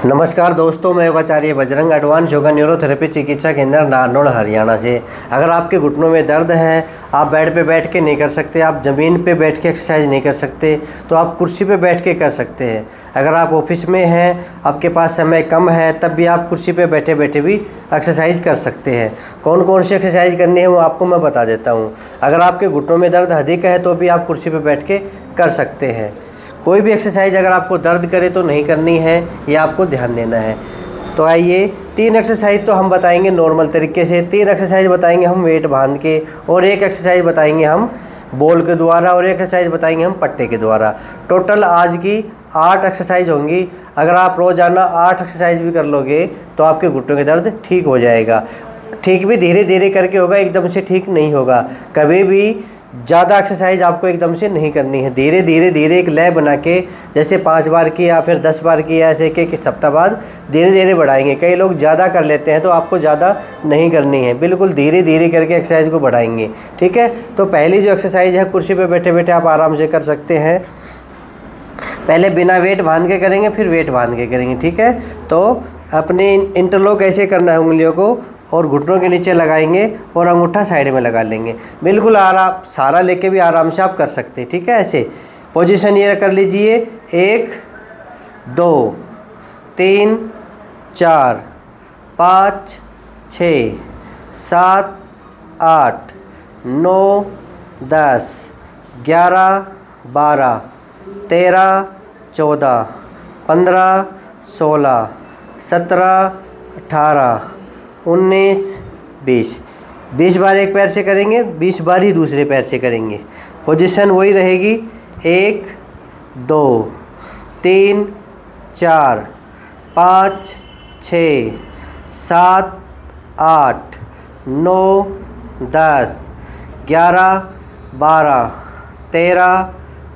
नमस्कार दोस्तों, मैं योगाचार्य बजरंग एडवांस योगा न्यूरोथेरेपी चिकित्सा केंद्र नारनौल हरियाणा से। अगर आपके घुटनों में दर्द है, आप बेड पे बैठ के नहीं कर सकते, आप ज़मीन पे बैठ के एक्सरसाइज नहीं कर सकते, तो आप कुर्सी पे बैठ के कर सकते हैं। अगर आप ऑफिस में हैं, आपके पास समय कम है, तब भी आप कुर्सी पे बैठे बैठे भी एक्सरसाइज कर सकते हैं। कौन कौन सी एक्सरसाइज करनी है वो आपको मैं बता देता हूँ। अगर आपके घुटनों में दर्द अधिक है तो भी आप कुर्सी पर बैठ के कर सकते हैं। कोई भी एक्सरसाइज अगर आपको दर्द करे तो नहीं करनी है, ये आपको ध्यान देना है। तो आइए, 3 एक्सरसाइज तो हम बताएंगे नॉर्मल तरीके से, 3 एक्सरसाइज बताएंगे हम वेट बांध के, और 1 एक्सरसाइज बताएंगे हम बॉल के द्वारा, और 1 एक्सरसाइज बताएंगे हम पट्टे के द्वारा। टोटल आज की 8 एक्सरसाइज होंगी। अगर आप रोज़ाना 8 एक्सरसाइज भी कर लोगे तो आपके घुटनों के दर्द ठीक हो जाएगा। ठीक भी धीरे धीरे करके होगा, एकदम से ठीक नहीं होगा। कभी भी ज़्यादा एक्सरसाइज आपको एकदम से नहीं करनी है। धीरे धीरे एक लय बना के, जैसे 5 बार किया फिर 10 बार किया, ऐसे एक सप्ताह बाद धीरे धीरे बढ़ाएंगे। कई लोग ज़्यादा कर लेते हैं, तो आपको ज़्यादा नहीं करनी है, बिल्कुल धीरे धीरे करके एक्सरसाइज को बढ़ाएंगे। ठीक है, तो पहली जो एक्सरसाइज है, कुर्सी पे बैठे बैठे आप आराम से कर सकते हैं। पहले बिना वेट बांध के करेंगे, फिर वेट बांध के करेंगे। ठीक है, तो अपने इंटरलॉक ऐसे करना है उंगलियों को, और घुटनों के नीचे लगाएंगे और अंगूठा साइड में लगा लेंगे। बिल्कुल आराम, सहारा लेके भी आराम से आप कर सकते हैं। ठीक है, ऐसे पोजीशन ये कर लीजिए। 1 2 3 4 5 6 7 8 9 10 11 12 13 14 15 16 17 18 19 20 बार एक पैर से करेंगे, 20 बार ही दूसरे पैर से करेंगे। पोजीशन वही रहेगी। 1 2 3 4 5 6 7 8 9 10 11 12 13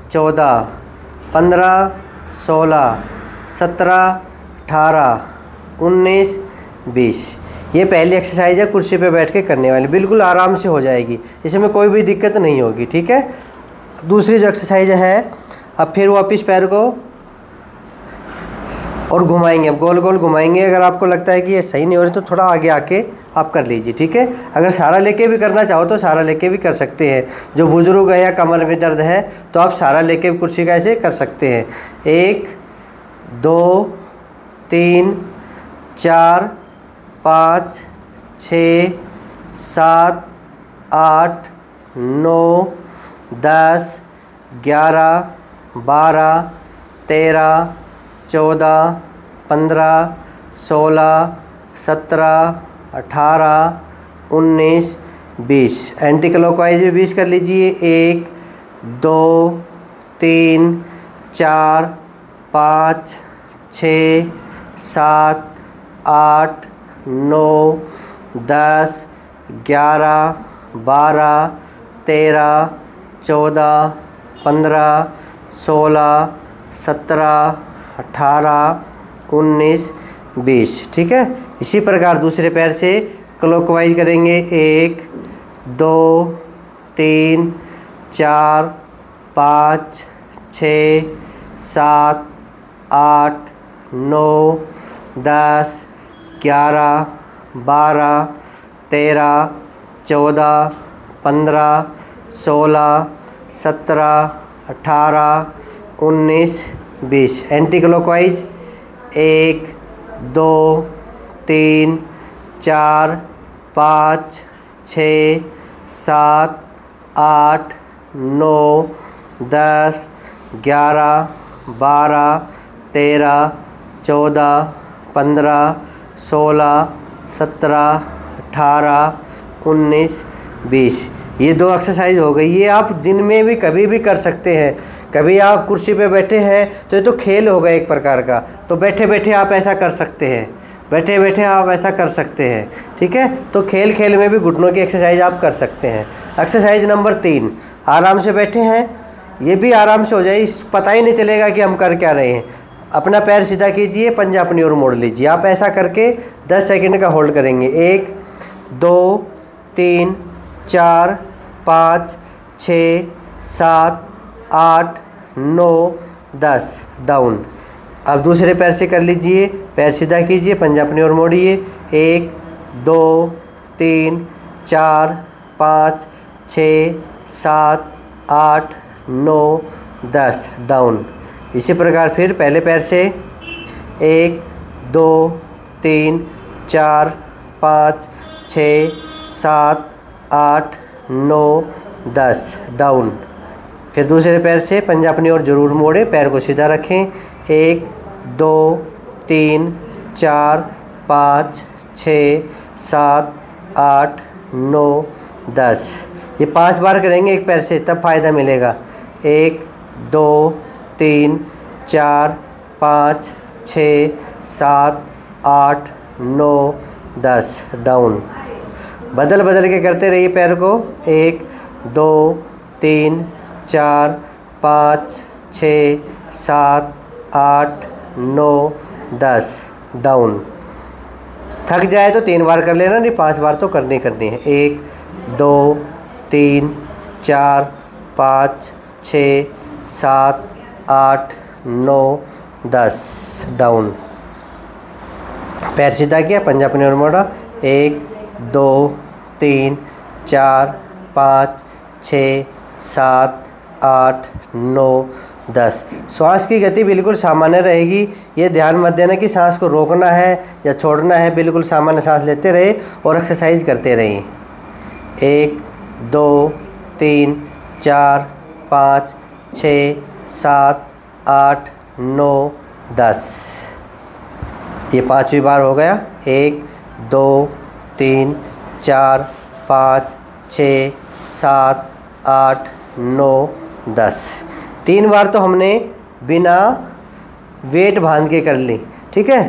14 15 16 17 18 19 20। ये पहली एक्सरसाइज है कुर्सी पे बैठ के करने वाली, बिल्कुल आराम से हो जाएगी, इसमें कोई भी दिक्कत नहीं होगी। ठीक है, दूसरी जो एक्सरसाइज है, अब फिर वापस पैर को और घुमाएंगे, अब गोल गोल घुमाएंगे। अगर आपको लगता है कि ये सही नहीं हो रही तो थोड़ा आगे आके आप कर लीजिए। ठीक है, अगर सहारा लेके भी करना चाहो तो सहारा लेके भी कर सकते हैं। जो बुजुर्ग है या कमर में दर्द है तो आप सहारा लेके कुर्सी का ऐसे कर सकते हैं। 1 2 3 4 5 6 7 8 9 10 11 12 13 14 15 16 17 18 19 20। एंटी क्लॉकवाइज भी 20 कर लीजिए। 1 2 3 4 5 6 7 8 9 10 11 12 13 14 15 16 17 18 19 20। ठीक है, इसी प्रकार दूसरे पैर से क्लॉकवाइज करेंगे। 1 2 3 4 5 6 7 8 9 10 11 12 13 14 15 16 17 18 19 20। Anti clockwise 1 2 3 4 5 6 7 8 9 10 11 12 13 14 15 16 17 18 19 20। ये 2 एक्सरसाइज हो गई। ये आप दिन में भी कभी भी कर सकते हैं। कभी आप कुर्सी पे बैठे हैं तो ये तो खेल होगा एक प्रकार का, तो बैठे बैठे आप ऐसा कर सकते हैं, बैठे बैठे आप ऐसा कर सकते हैं। ठीक है, तो खेल खेल में भी घुटनों की एक्सरसाइज आप कर सकते हैं। एक्सरसाइज नंबर 3, आराम से बैठे हैं, ये भी आराम से हो जाए, पता ही नहीं चलेगा कि हम कर क्या रहे हैं। अपना पैर सीधा कीजिए, पंजा अपनी ओर मोड़ लीजिए। आप ऐसा करके 10 सेकंड का होल्ड करेंगे। 1 2 3 4 5 6 7 8 9 10 डाउन। अब दूसरे पैर से कर लीजिए, पैर सीधा कीजिए, पंजा अपनी ओर मोड़िए। 1 2 3 4 5 6 7 8 9 10 डाउन। इसी प्रकार फिर पहले पैर से 1 2 3 4 5 6 7 8 9 10 डाउन। फिर दूसरे पैर से पंजा अपनी ओर जरूर मोड़े, पैर को सीधा रखें। 1 2 3 4 5 6 7 8 9 10। ये 5 बार करेंगे एक पैर से, तब फ़ायदा मिलेगा। 1 2 3 4 5 6 7 8 9 10 डाउन। बदल बदल के करते रहिए पैर को। 1 2 3 4 5 6 7 8 9 10 डाउन। थक जाए तो 3 बार कर लेना, नहीं 5 बार तो करनी है। 1 2 3 4 5 6 7 8 9 10 डाउन। पैर सीधा किया, पंजा अपने ओर मोड़ा। 1 2 3 4 5 6 7 8 9 10। श्वास की गति बिल्कुल सामान्य रहेगी। ये ध्यान मत देना कि सांस को रोकना है या छोड़ना है, बिल्कुल सामान्य सांस लेते रहे और एक्सरसाइज करते रहिए। 1 2 3 4 5 6 7 8 9 10। ये 5वीं बार हो गया। 1 2 3 4 5 6 7 8 9 10। 3 बार तो हमने बिना वेट बांध के कर ली, ठीक है।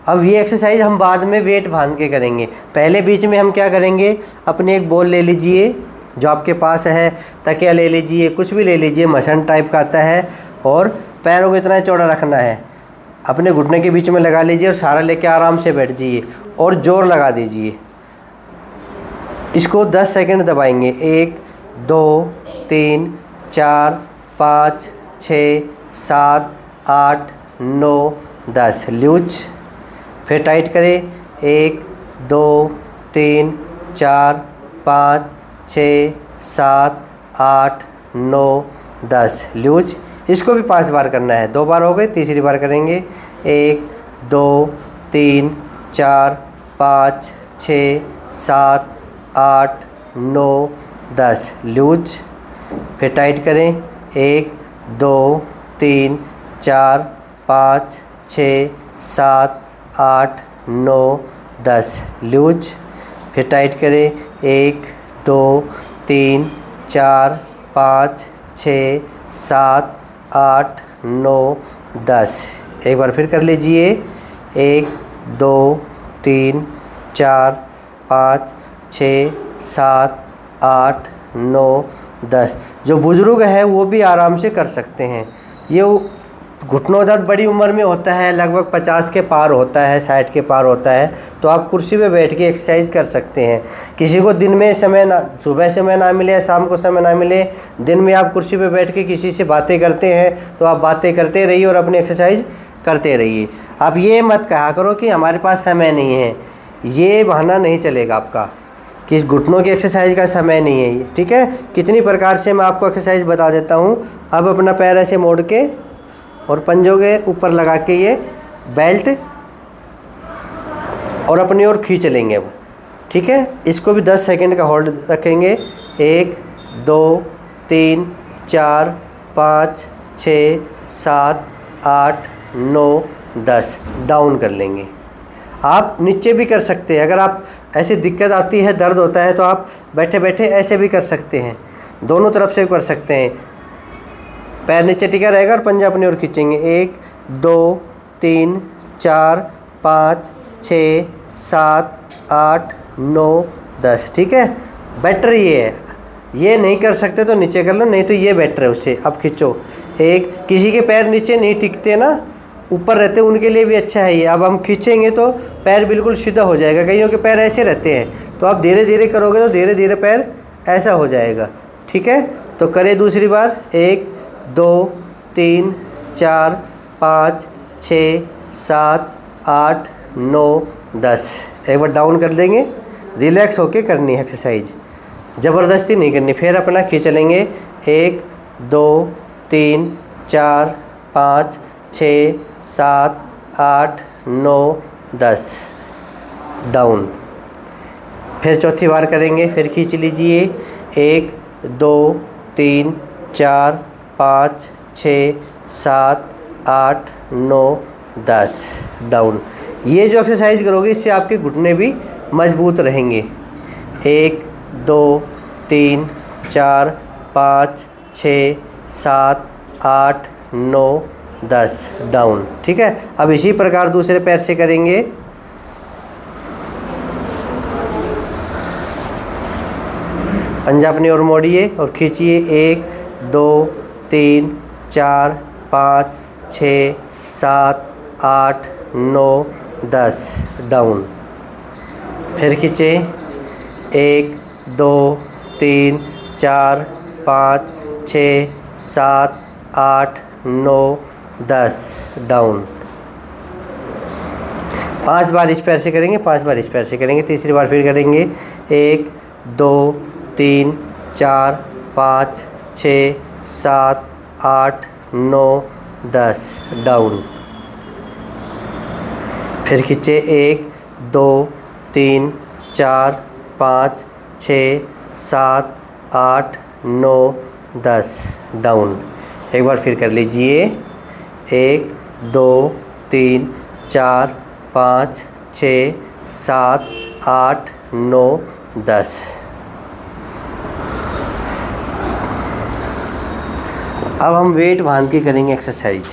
अब ये एक्सरसाइज हम बाद में वेट बांध के करेंगे। पहले बीच में हम क्या करेंगे, अपने एक बॉल ले लीजिए जो आपके पास है, तकिया ले लीजिए, कुछ भी ले लीजिए, मसन टाइप का आता है, और पैरों को इतना चौड़ा रखना है, अपने घुटने के बीच में लगा लीजिए और सहारा लेके आराम से बैठ जाइए और जोर लगा दीजिए। इसको 10 सेकंड दबाएंगे। 1 2 3 4 5 6 7 8 9 10 लूज। फिर टाइट करें। 1 2 3 4 5 6 7 8 9 10 लूज। इसको भी 5 बार करना है। 2 बार हो गए, तीसरी बार करेंगे। 1 2 3 4 5 6 7 8 9 10 लूज। फिर टाइट करें। 1 2 3 4 5 6 7 8 9 10 लूज। फिर टाइट करें। 1 2 3 4 5 6 7 8 9 10। एक बार फिर कर लीजिए। 1 2 3 4 5 6 7 8 9 10। जो बुज़ुर्ग है वो भी आराम से कर सकते हैं। ये घुटनों दर्द बड़ी उम्र में होता है, लगभग 50 के पार होता है, 60 के पार होता है, तो आप कुर्सी पे बैठ के एक्सरसाइज कर सकते हैं। किसी को दिन में समय ना, सुबह समय ना मिले, शाम को समय ना मिले, दिन में आप कुर्सी पे बैठ के किसी से बातें करते हैं तो आप बातें करते रहिए और अपनी एक्सरसाइज करते रहिए। आप ये मत कहा करो कि हमारे पास समय नहीं है, ये बहाना नहीं चलेगा आपका कि घुटनों की एक्सरसाइज का समय नहीं है, ठीक है। कितनी प्रकार से मैं आपको एक्सरसाइज बता देता हूँ। अब अपना पैर ऐसे मोड़ के और पंजों के ऊपर लगा के ये बेल्ट और अपनी ओर खींच लेंगे अब, ठीक है। इसको भी 10 सेकंड का होल्ड रखेंगे। 1 2 3 4 5 6 7 8 9 10 डाउन कर लेंगे। आप नीचे भी कर सकते हैं। अगर आप ऐसी दिक्कत आती है, दर्द होता है, तो आप बैठे बैठे ऐसे भी कर सकते हैं, दोनों तरफ से कर सकते हैं। पैर नीचे टिका रहेगा और पंजा अपनी ओर खींचेंगे। 1 2 3 4 5 6 7 8 9 10, ठीक है। बेटर ये है, ये नहीं कर सकते तो नीचे कर लो, नहीं तो ये बेटर है उससे। अब खींचो। एक किसी के पैर नीचे नहीं टिकते ना, ऊपर रहते, उनके लिए भी अच्छा है ये। अब हम खींचेंगे तो पैर बिल्कुल सीधा हो जाएगा। कईयों के पैर ऐसे रहते हैं, तो आप धीरे धीरे करोगे तो धीरे धीरे पैर ऐसा हो जाएगा, ठीक है। तो करें दूसरी बार। 1 2 3 4 5 6 7 8 9 10। एक बार डाउन कर देंगे, रिलैक्स होके करनी है एक्सरसाइज, ज़बरदस्ती नहीं करनी। फिर अपना खींच लेंगे 1 2 3 4 5 6 7 8 9 10, डाउन। फिर चौथी बार करेंगे, फिर खींच लीजिए 1 2 3 4 5 6 7 8 9 10, डाउन। ये जो एक्सरसाइज करोगे इससे आपके घुटने भी मजबूत रहेंगे। 1 2 3 4 5 6 7 8 9 10, डाउन। ठीक है, अब इसी प्रकार दूसरे पैर से करेंगे। पंजा अपनी ओर मोड़िए और खींचिए 1 2 3 4 5 6 7 8 9 10, डाउन। फिर खींचे 1 2 3 4 5 6 7 8 9 10, डाउन। 5 बार इस पैर से करेंगे, 5 बार इस पैर से करेंगे। तीसरी बार फिर करेंगे 1 2 3 4 5 6 7 8 9 10, डाउन। फिर खींचे 1 2 3 4 5 6 7 8 9 10, डाउन। एक बार फिर कर लीजिए 1 2 3 4 5 6 7 8 9 10। अब हम वेट बांध के करेंगे एक्सरसाइज।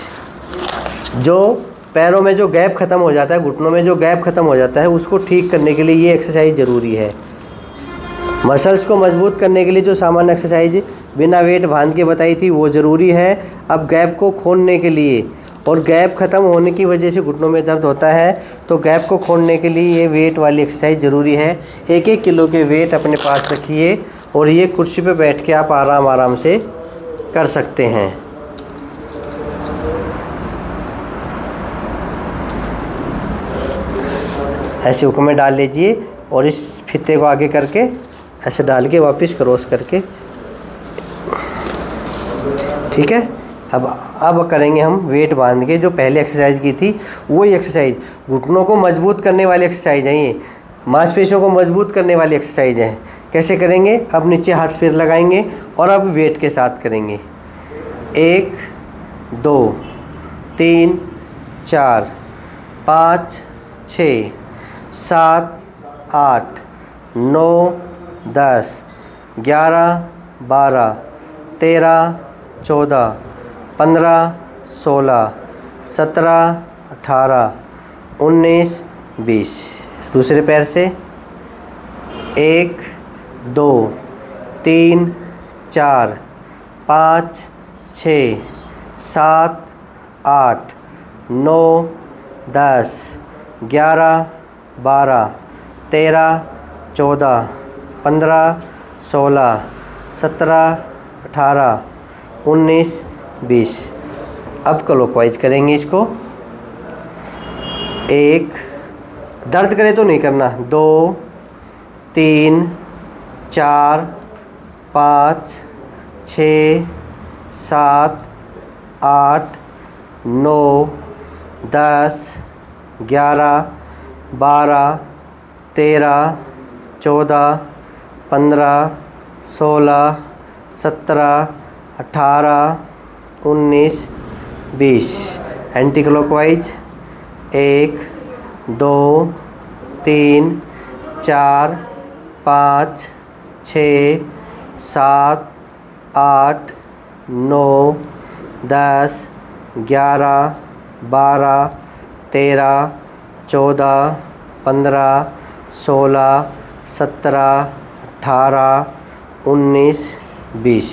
जो पैरों में जो गैप ख़त्म हो जाता है, घुटनों में जो गैप ख़त्म हो जाता है, उसको ठीक करने के लिए ये एक्सरसाइज ज़रूरी है। मसल्स को मजबूत करने के लिए जो सामान्य एक्सरसाइज बिना वेट बांध के बताई थी वो ज़रूरी है। अब गैप को खोलने के लिए, और गैप ख़त्म होने की वजह से घुटनों में दर्द होता है, तो गैप को खोलने के लिए ये वेट वाली एक्सरसाइज ज़रूरी है। 1-1 किलो के वेट अपने पास रखिए और ये कुर्सी पे बैठ के आप आराम से कर सकते हैं। ऐसे हुक्म में डाल लीजिए और इस फीते को आगे करके ऐसे डाल के वापस क्रॉस करके, ठीक है। अब करेंगे हम वेट बांध के जो पहले एक्सरसाइज की थी वही एक्सरसाइज। घुटनों को मजबूत करने वाली एक्सरसाइज है ये, मांसपेशियों को मजबूत करने वाली एक्सरसाइज है। कैसे करेंगे? अब नीचे हाथ फिर लगाएंगे और अब वेट के साथ करेंगे। 1 2 3 4 5 6 7 8 9 10 11 12 13 14 15 16 17 18 19 20। दूसरे पैर से 1 2 3 4 5 6 7 8 9 10 11 12 13 14 15 16 17 18 19 20। अब क्लॉकवाइज करेंगे इसको। 1, दर्द करे तो नहीं करना, 2 3 4 5 6 7 8 9 10 11 12 13 14 15 16 17 18 19 20। Anti clockwise 1 2 3 4 5 6 7 8 9 10 11 12 13 14 15 16 17 18 19 20।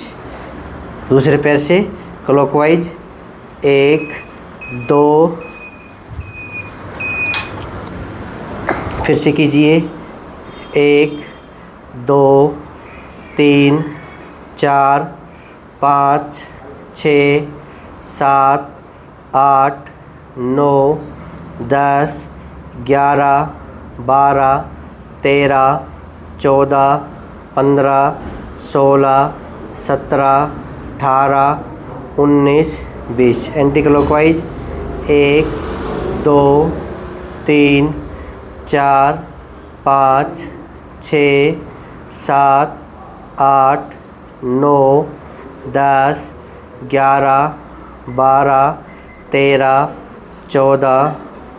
दूसरे पैर से क्लॉकवाइज 1 2, फिर से कीजिए 1 2 3 4 5 6 7 8, 9, 10, 11, 12, 13, 14, 15, 16, 17, 18, 19, 20। Anti clockwise 1, 2, 3, 4, 5, 6, 7, 8, 9, 10, 11, 12, 13, 14,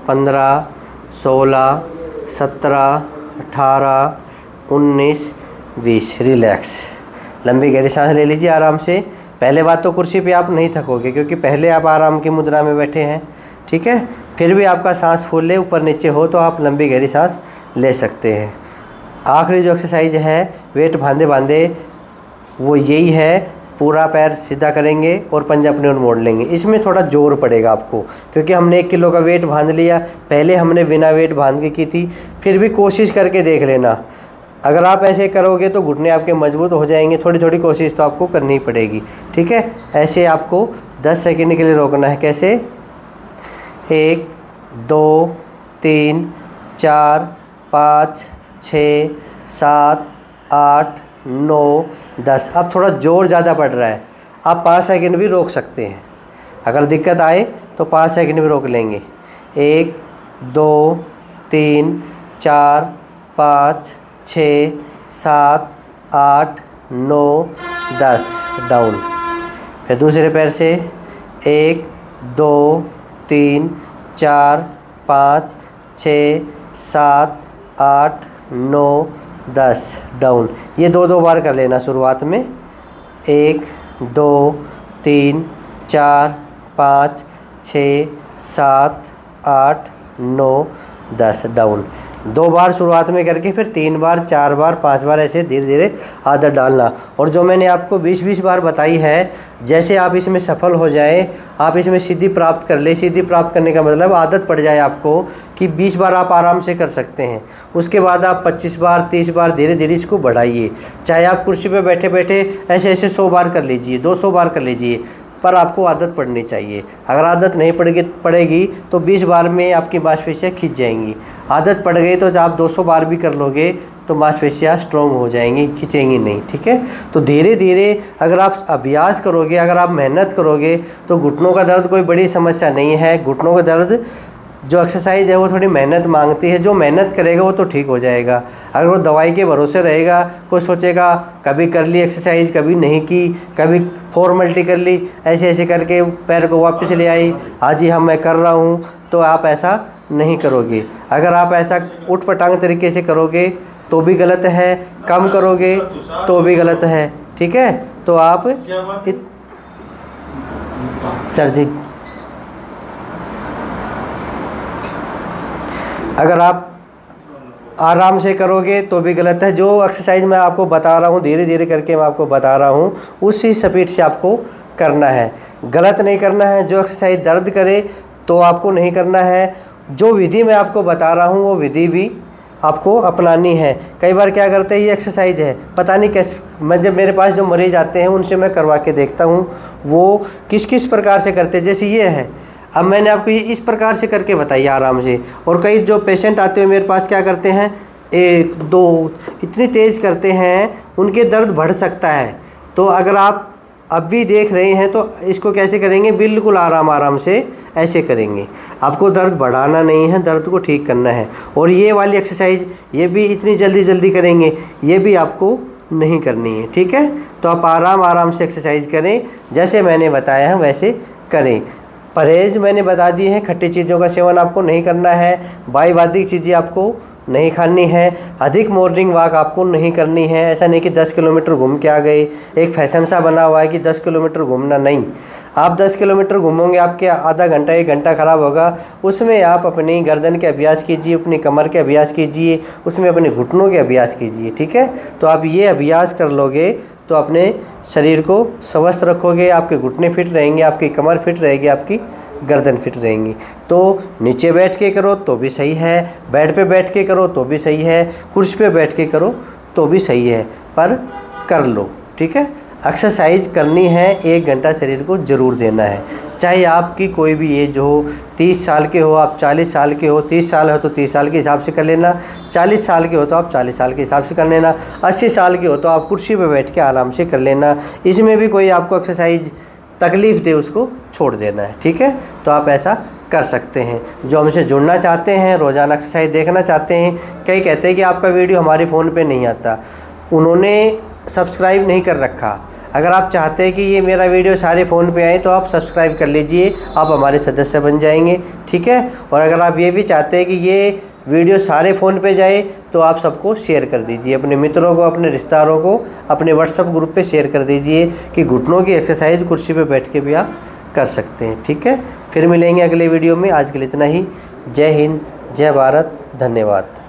15, 16, 17, 18, 19, 20। रिलैक्स। लंबी गहरी सांस ले लीजिए आराम से। पहले बात तो कुर्सी पे आप नहीं थकोगे क्योंकि पहले आप आराम की मुद्रा में बैठे हैं, ठीक है। फिर भी आपका सांस फूले ऊपर नीचे हो तो आप लंबी गहरी सांस ले सकते हैं। आखिरी जो एक्सरसाइज है वेट बांधे बांधे वो यही है, पूरा पैर सीधा करेंगे और पंजा अपने ओर मोड़ लेंगे। इसमें थोड़ा जोर पड़ेगा आपको क्योंकि हमने 1 किलो का वेट बांध लिया, पहले हमने बिना वेट बांध के की थी। फिर भी कोशिश करके देख लेना, अगर आप ऐसे करोगे तो घुटने आपके मजबूत हो जाएंगे। थोड़ी थोड़ी कोशिश तो आपको करनी पड़ेगी, ठीक है। ऐसे आपको 10 सेकंड के लिए रोकना है। कैसे? 1, 2, 3, 4, 5, 6, 7, 8, 9, 10। अब थोड़ा जोर ज़्यादा पड़ रहा है, आप 5 सेकंड भी रोक सकते हैं। अगर दिक्कत आए तो 5 सेकंड भी रोक लेंगे। 1, 2, 3, 4, 5, 6, 7, 8, 9, 10। डाउन। फिर दूसरे पैर से 1, 2, 3, 4, 5, 6, 7, 8, 9, 10। डाउन। ये 2-2 बार कर लेना शुरुआत में। 1, 2, 3, 4, 5, 6, 7, 8, 9, 10। डाउन। 2 बार शुरुआत में करके फिर 3 बार, 4 बार, 5 बार ऐसे धीरे धीरे आदत डालना। और जो मैंने आपको 20-20 बार बताई है, जैसे आप इसमें सफल हो जाए, आप इसमें सिद्धि प्राप्त कर ले। सिद्धि प्राप्त करने का मतलब आदत पड़ जाए आपको कि 20 बार आप आराम से कर सकते हैं। उसके बाद आप 25 बार, 30 बार धीरे धीरे इसको बढ़ाइए। चाहे आप कुर्सी पे बैठे बैठे ऐसे ऐसे 100 बार कर लीजिए, 200 बार कर लीजिए, पर आपको आदत पड़नी चाहिए। अगर आदत नहीं पड़ेगी तो 20 बार में आपकी मांसपेशियाँ खिंच जाएंगी। आदत पड़ गई तो जब आप 200 बार भी कर लोगे तो मांसपेशियाँ स्ट्रॉन्ग हो जाएंगी, खिंचेंगी नहीं, ठीक है। तो धीरे धीरे अगर आप अभ्यास करोगे, अगर आप मेहनत करोगे तो घुटनों का दर्द कोई बड़ी समस्या नहीं है। घुटनों का दर्द जो एक्सरसाइज है वो थोड़ी मेहनत मांगती है। जो मेहनत करेगा वो तो ठीक हो जाएगा। अगर वो दवाई के भरोसे रहेगा, कोई सोचेगा कभी कर ली एक्सरसाइज, कभी नहीं की, कभी फॉर्मेलिटी कर ली, ऐसे ऐसे करके पैर को वापस ले आई, हाँ जी हम मैं कर रहा हूँ, तो आप ऐसा नहीं करोगे। अगर आप ऐसा उठ पटांग तरीके से करोगे तो भी गलत है, कम करोगे तो भी गलत है, ठीक है। तो आप सर जी, अगर आप आराम से करोगे तो भी गलत है। जो एक्सरसाइज मैं आपको बता रहा हूँ धीरे धीरे करके मैं आपको बता रहा हूँ, उसी स्पीड से आपको करना है, गलत नहीं करना है। जो एक्सरसाइज दर्द करे तो आपको नहीं करना है। जो विधि मैं आपको बता रहा हूँ वो विधि भी आपको अपनानी है। कई बार क्या करते हैं, ये एक्सरसाइज है पता नहीं कैसे, मैं जब मेरे पास जो मरीज आते हैं उनसे मैं करवा के देखता हूँ वो किस किस प्रकार से करते हैं। जैसे ये है, अब मैंने आपको ये इस प्रकार से करके बताइए आराम से। और कई जो पेशेंट आते हैं मेरे पास क्या करते हैं, 1, 2 इतनी तेज़ करते हैं उनके दर्द बढ़ सकता है। तो अगर आप अब भी देख रहे हैं तो इसको कैसे करेंगे, बिल्कुल आराम से ऐसे करेंगे। आपको दर्द बढ़ाना नहीं है, दर्द को ठीक करना है। और ये वाली एक्सरसाइज ये भी इतनी जल्दी जल्दी ये भी आपको नहीं करनी है, ठीक है। तो आप आराम से एक्सरसाइज करें, जैसे मैंने बताया है वैसे करें। परहेज़ मैंने बता दिए हैं, खट्टी चीज़ों का सेवन आपको नहीं करना है, वायुवादिक चीज़ें आपको नहीं खानी है, अधिक मॉर्निंग वॉक आपको नहीं करनी है। ऐसा नहीं कि 10 किलोमीटर घूम के आ गए, एक फैशन सा बना हुआ है कि 10 किलोमीटर घूमना नहीं। आप 10 किलोमीटर घूमोगे आपके आधा घंटा 1 घंटा ख़राब होगा। उसमें आप अपनी गर्दन के अभ्यास कीजिए, अपनी कमर के अभ्यास कीजिए, उसमें अपने घुटनों के अभ्यास कीजिए, ठीक है। तो आप ये अभ्यास कर लोगे तो अपने शरीर को स्वस्थ रखोगे, आपके घुटने फिट रहेंगे, आपकी कमर फिट रहेगी, आपकी गर्दन फिट रहेंगी। तो नीचे बैठ के करो तो भी सही है, बेड पे बैठ के करो तो भी सही है, कुर्सी पे बैठ के करो तो भी सही है, पर कर लो, ठीक है। एक्सरसाइज करनी है, 1 घंटा शरीर को ज़रूर देना है। चाहे आपकी कोई भी एज हो, 30 साल के हो, आप 40 साल के हो, 30 साल हो तो 30 साल के हिसाब से कर लेना, 40 साल के हो तो आप 40 साल के हिसाब से कर लेना, 80 साल के हो तो आप कुर्सी पर बैठ के आराम से कर लेना। इसमें भी कोई आपको एक्सरसाइज तकलीफ़ दे उसको छोड़ देना है, ठीक है। तो आप ऐसा कर सकते हैं। जो हमसे जुड़ना चाहते हैं, रोज़ाना एक्सरसाइज देखना चाहते हैं, कई कहते हैं कि आपका वीडियो हमारे फ़ोन पे नहीं आता, उन्होंने सब्सक्राइब नहीं कर रखा। अगर आप चाहते हैं कि ये मेरा वीडियो सारे फ़ोन पे आए तो आप सब्सक्राइब कर लीजिए, आप हमारे सदस्य बन जाएंगे, ठीक है। और अगर आप ये भी चाहते हैं कि ये वीडियो सारे फ़ोन पे जाए तो आप सबको शेयर कर दीजिए, अपने मित्रों को, अपने रिश्तेदारों को, अपने व्हाट्सएप ग्रुप पे शेयर कर दीजिए कि घुटनों की एक्सरसाइज कुर्सी पे बैठ के भी आप कर सकते हैं, ठीक है। फिर मिलेंगे अगले वीडियो में। आज के लिए इतना ही। जय हिंद, जय भारत, धन्यवाद।